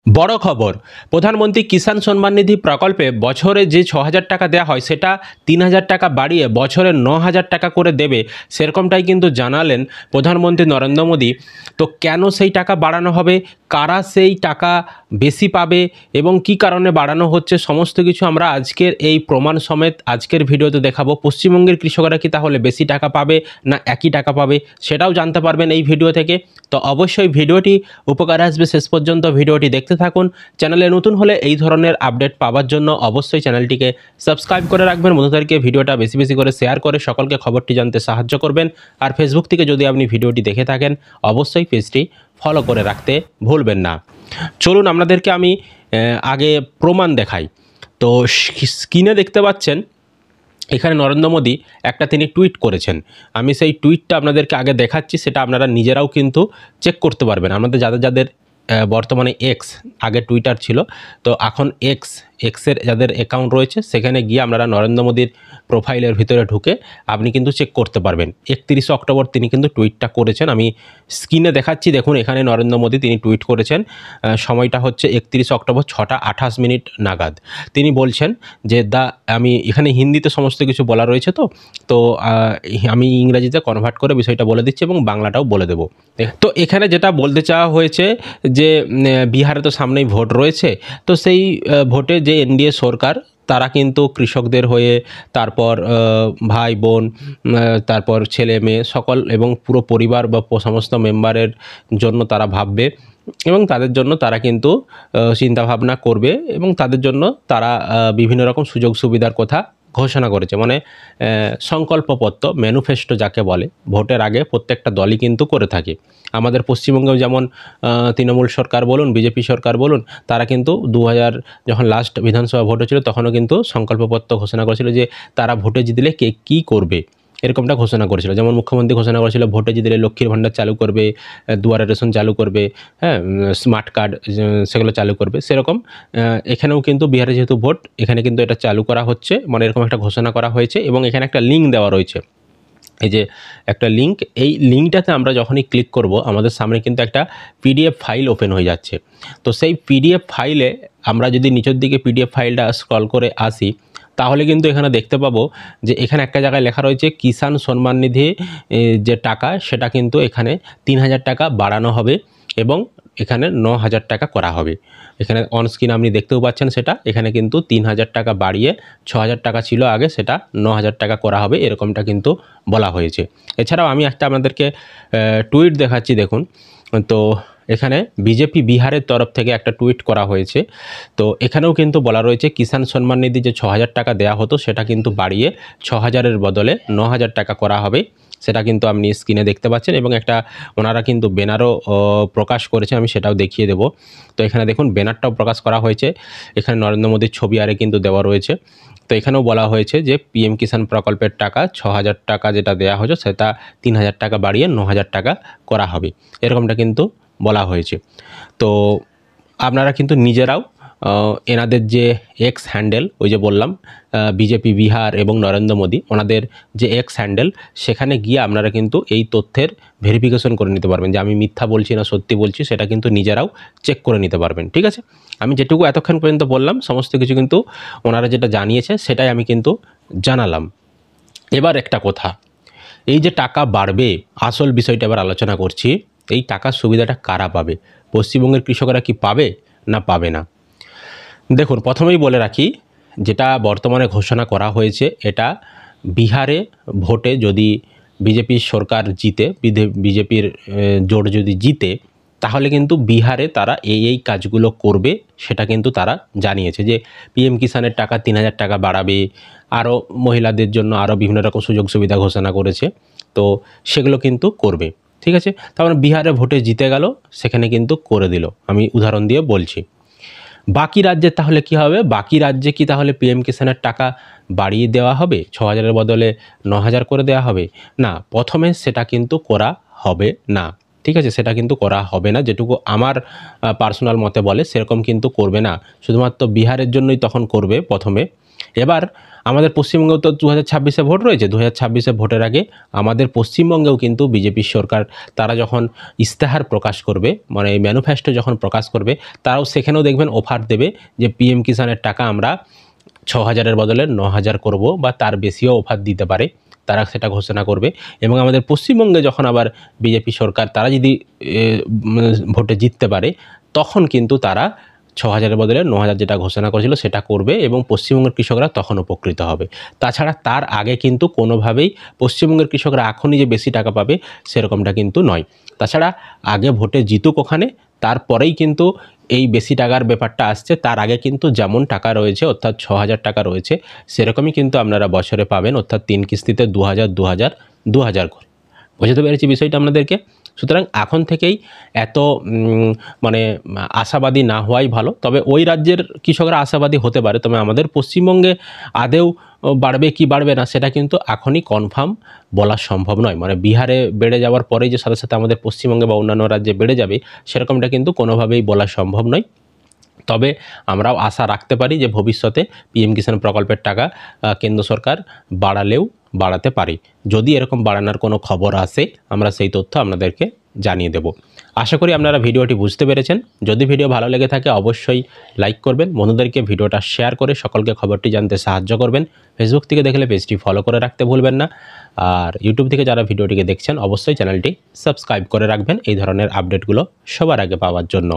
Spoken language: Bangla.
বড় খবর, প্রধানমন্ত্রী কিষাণ সম্মান নিধি প্রকল্পে বছরে যে ৬,০০০ টাকা দেওয়া হয় সেটা ৩,০০০ টাকা বাড়িয়ে বছরে ৯,০০০ টাকা করে দেবে, সেরকমটাই কিন্তু জানালেন প্রধানমন্ত্রী নরেন্দ্র মোদী। তো কেন সেই টাকা বাড়ানো হবে, কারা সেই টাকা বেশি পাবে এবং কি কারণে বাড়ানো হচ্ছে, সমস্ত কিছু আমরা আজকের এই প্রমাণ সমেত আজকের ভিডিওতে দেখাবো। পশ্চিমবঙ্গের কৃষকরা কি তাহলে বেশি টাকা পাবে না একই টাকা পাবে, সেটাও জানতে পারবেন এই ভিডিও থেকে। তো অবশ্যই ভিডিওটি উপকার আসবে, শেষ পর্যন্ত ভিডিওটি দেখতে থাকুন। চ্যানেলে নতুন হলে এই ধরনের আপডেট পাওয়ার জন্য অবশ্যই চ্যানেলটিকে সাবস্ক্রাইব করে রাখবেন। বন্ধুদেরকে ভিডিওটা বেশি বেশি করে শেয়ার করে সকলকে খবরটি জানতে সাহায্য করবেন। আর ফেসবুক থেকে যদি আপনি ভিডিওটি দেখে থাকেন অবশ্যই পেজটি ফলো করে রাখতে ভুলবেন না। চলুন আপনাদেরকে আমি আগে প্রমাণ দেখাই। তো স্ক্রিনে দেখতে পাচ্ছেন এখানে নরেন্দ্র মোদী একটা তিনি টুইট করেছেন। আমি সেই টুইটটা আপনাদেরকে আগে দেখাচ্ছি, সেটা আপনারা নিজেরাও কিন্তু চেক করতে পারবেন। আমাদের যাদের যাদের বর্তমানে এক্স, আগে টুইটার ছিল, তো এখন এক্সের যাদের অ্যাকাউন্ট রয়েছে সেখানে গিয়ে আপনারা নরেন্দ্র মোদীর প্রোফাইলের ভিতরে ঢুকে আপনি কিন্তু চেক করতে পারবেন। 31 অক্টোবর তিনি কিন্তু টুইটটা করেছেন। আমি স্ক্রিনে দেখাচ্ছি, দেখুন এখানে নরেন্দ্র মোদী তিনি টুইট করেছেন। সময়টা হচ্ছে 31 অক্টোবর 6টা 28 মিনিট নাগাদ। তিনি বলছেন যে আমি এখানে হিন্দিতে সমস্ত কিছু বলা রয়েছে, তো আমি ইংরেজিতে কনভার্ট করে বিষয়টা বলে দিচ্ছি এবং বাংলাটাও বলে দেব। তো এখানে যেটা বলতে চাওয়া হয়েছে যে বিহারে তো সামনেই ভোট রয়েছে, তো সেই ভোটে যে এনডিএ সরকার তারা কিন্তু কৃষকদের হয়ে, তারপর ভাই বোন, তারপর ছেলে মেয়ে সকল এবং পুরো পরিবার বা সমস্ত মেম্বারের জন্য তারা ভাববে এবং তাদের জন্য তারা কিন্তু চিন্তাভাবনা করবে এবং তাদের জন্য তারা বিভিন্ন রকম সুযোগ সুবিধার কথা ঘোষণা করেছে। মানে সংকল্পপত্র, ম্যানিফেস্টো যাকে বলে, ভোটের আগে প্রত্যেকটা দলই কিন্তু করে থাকে। আমাদের পশ্চিমবঙ্গেও যেমন তৃণমূল সরকার বলুন, বিজেপি সরকার বলুন, তারা কিন্তু 2000 যখন লাস্ট বিধানসভা ভোট হয়েছিল তখনও কিন্তু সংকল্পপত্র ঘোষণা করেছিল যে তারা ভোটে জিতলে কে কী করবে, এরকমটা ঘোষণা করেছিল। যেমন মুখ্যমন্ত্রী ঘোষণা করেছিল ভোটে জিতলে লক্ষ্মীর ভাণ্ডার চালু করবে, দুয়ারে রেশন চালু করবে, হ্যাঁ, স্মার্ট কার্ড সেগুলো চালু করবে। সেরকম এখানেও কিন্তু বিহারে যেহেতু ভোট, এখানে কিন্তু এটা চালু করা হচ্ছে, মানে এরকম একটা ঘোষণা করা হয়েছে এবং এখানে একটা লিঙ্ক দেওয়া রয়েছে। এই যে একটা লিঙ্ক, এই লিঙ্কটাতে আমরা যখনই ক্লিক করব আমাদের সামনে কিন্তু একটা পিডিএফ ফাইল ওপেন হয়ে যাচ্ছে। তো সেই পিডিএফ ফাইলে আমরা যদি নিচের দিকে পিডিএফ ফাইলটা স্ক্রল করে আসি তাহলে কিন্তু এখানে দেখতে পাবো যে এখানে একটা জায়গায় লেখা রয়েছে কিষাণ সম্মান নিধি যে টাকা, সেটা কিন্তু এখানে 3,000 টাকা বাড়ানো হবে এবং এখানে 9,000 টাকা করা হবে। এখানে অনস্ক্রিন আপনি দেখতেও পাচ্ছেন সেটা, এখানে কিন্তু 3,000 টাকা বাড়িয়ে 6,000 টাকা ছিল আগে, সেটা 9,000 টাকা করা হবে, এরকমটা কিন্তু বলা হয়েছে। এছাড়াও আমি একটা আপনাদেরকে টুইট দেখাচ্ছি, দেখুন। তো এখানে বিজেপি বিহারের তরফ থেকে একটা টুইট করা হয়েছে। তো এখানেও কিন্তু বলা রয়েছে কিষাণ সম্মান নিধি যে 6,000 টাকা দেওয়া হতো সেটা কিন্তু বাড়িয়ে 6,000-এর বদলে 9,000 টাকা করা হবে, সেটা কিন্তু আপনি স্ক্রিনে দেখতে পাচ্ছেন। এবং একটা ওনারা কিন্তু ব্যানারও প্রকাশ করেছে, আমি সেটাও দেখিয়ে দেব। তো এখানে দেখুন ব্যানারটাও প্রকাশ করা হয়েছে, এখানে নরেন্দ্র মোদীর ছবি আরে কিন্তু দেওয়া রয়েছে। তো এখানেও বলা হয়েছে যে পিএম কিষাণ প্রকল্পের টাকা 6,000 টাকা যেটা দেওয়া হয়েছে সেটা 3,000 টাকা বাড়িয়ে 9,000 টাকা করা হবে, এরকমটা কিন্তু বলা হয়েছে। তো আপনারা কিন্তু নিজেরাও এনাদের যে এক্স হ্যান্ডেল, ওই যে বললাম বিজেপি বিহার এবং নরেন্দ্র মোদী, ওনাদের যে এক্স হ্যান্ডেল, সেখানে গিয়ে আপনারা কিন্তু এই তথ্যের ভেরিফিকেশন করে নিতে পারবেন যে আমি মিথ্যা বলছি না সত্যি বলছি, সেটা কিন্তু নিজেরাও চেক করে নিতে পারবেন। ঠিক আছে, আমি যেটুকু এতক্ষণ পর্যন্ত বললাম সমস্ত কিছু কিন্তু ওনারা যেটা জানিয়েছে সেটাই আমি কিন্তু জানালাম। এবার একটা কথা, এই যে টাকা বাড়বে, আসল বিষয়টা এবার আলোচনা করছি। এই টাকার সুবিধাটা কারা পাবে, পশ্চিমবঙ্গের কৃষকরা কি পাবে না পাবে না? দেখুন, প্রথমেই বলে রাখি, যেটা বর্তমানে ঘোষণা করা হয়েছে এটা বিহারে ভোটে যদি বিজেপির সরকার জিতে, বিজেপির জোট যদি জিতে, তাহলে কিন্তু বিহারে তারা এই কাজগুলো করবে, সেটা কিন্তু তারা জানিয়েছে। যে পিএম কিষাণের টাকা 3,000 টাকা বাড়াবে, আরও মহিলাদের জন্য আরও বিভিন্ন রকম সুযোগ সুবিধা ঘোষণা করেছে, তো সেগুলো কিন্তু করবে। ঠিক আছে, তারপরে বিহারে ভোটে জিতে গেল, সেখানে কিন্তু করে দিল। আমি উদাহরণ দিয়ে বলছি। বাকি রাজ্যে তাহলে কি হবে? বাকি রাজ্যে কি তাহলে পিএম কিষাণের টাকা বাড়িয়ে দেওয়া হবে, 6,000-এর বদলে 9,000 করে দেওয়া হবে? না, প্রথমে সেটা কিন্তু করা হবে না। ঠিক আছে, সেটা কিন্তু করা হবে না, যেটুকু আমার পার্সোনাল মতে বলে সেরকম কিন্তু করবে না। শুধুমাত্র বিহারের জন্যই তখন করবে প্রথমে, এবার আমাদের পশ্চিমবঙ্গেও তো 2026-এ ভোট রয়েছে। 2026-এ ভোটের আগে আমাদের পশ্চিমবঙ্গেও কিন্তু বিজেপির সরকার তারা যখন ইস্তেহার প্রকাশ করবে, মানে এই ম্যানিফেস্টো যখন প্রকাশ করবে, তারাও সেখানেও দেখবেন অফার দেবে যে পিএম কিষাণের টাকা আমরা 6,000-এর বদলে 9,000 করব, বা তার বেশিও অফার দিতে পারে। তারা সেটা ঘোষণা করবে। এবং আমাদের পশ্চিমবঙ্গে যখন আবার বিজেপি সরকার তারা যদি ভোটে জিততে পারে, তখন কিন্তু তারা 6,000-এর বদলে 9,000 যেটা ঘোষণা করেছিল সেটা করবে, এবং পশ্চিমবঙ্গের কৃষকরা তখন উপকৃত হবে। তাছাড়া তার আগে কিন্তু কোনোভাবেই পশ্চিমবঙ্গের কৃষকরা এখনই যে বেশি টাকা পাবে সেরকমটা কিন্তু নয়। তাছাড়া আগে ভোটে জিতুক ওখানে, তারপরেই কিন্তু এই বেশি টাকার ব্যাপারটা আসছে। তার আগে কিন্তু যেমন টাকা রয়েছে, অর্থাৎ 6,000 টাকা রয়েছে, সেরকমই কিন্তু আপনারা বছরে পাবেন, অর্থাৎ 3 কিস্তিতে 2,000, 2,000, 2,000 করে। বুঝতে পেরেছি বিষয়টা আপনাদেরকে? সুতরাং এখন থেকেই এত মানে আশাবাদী না হওয়াই ভালো। তবে ওই রাজ্যের কৃষকরা আশাবাদী হতে পারে, তবে আমাদের পশ্চিমবঙ্গে আদৌ বাড়বে কি বাড়বে না সেটা কিন্তু এখনই কনফার্ম বলা সম্ভব নয়। মানে বিহারে বেড়ে যাওয়ার পরেই যে সাথে সাথে আমাদের পশ্চিমবঙ্গে বা অন্যান্য রাজ্যে বেড়ে যাবে সেরকমটা কিন্তু কোনোভাবেই বলা সম্ভব নয়। তবে আমরাও আশা রাখতে পারি যে ভবিষ্যতে পিএম কিষাণ প্রকল্পের টাকা কেন্দ্র সরকার বাড়ালেও বাড়াতে পারে। যদি এরকম বাড়ানোর কোনো খবর আসে আমরা সেই তথ্য আপনাদেরকে জানিয়ে দেব। আশা করি আপনারা ভিডিওটি বুঝতে পেরেছেন। যদি ভিডিও ভালো লেগে থাকে অবশ্যই লাইক করবেন, বন্ধুদেরকে ভিডিওটা শেয়ার করে সকলকে খবরটি জানতে সাহায্য করবেন। ফেসবুক থেকে দেখলে পেজটি ফলো করে রাখতে ভুলবেন না। আর ইউটিউব থেকে যারা ভিডিওটিকে দেখছেন অবশ্যই চ্যানেলটি সাবস্ক্রাইব করে রাখবেন এই ধরনের আপডেটগুলো সবার আগে পাওয়ার জন্য।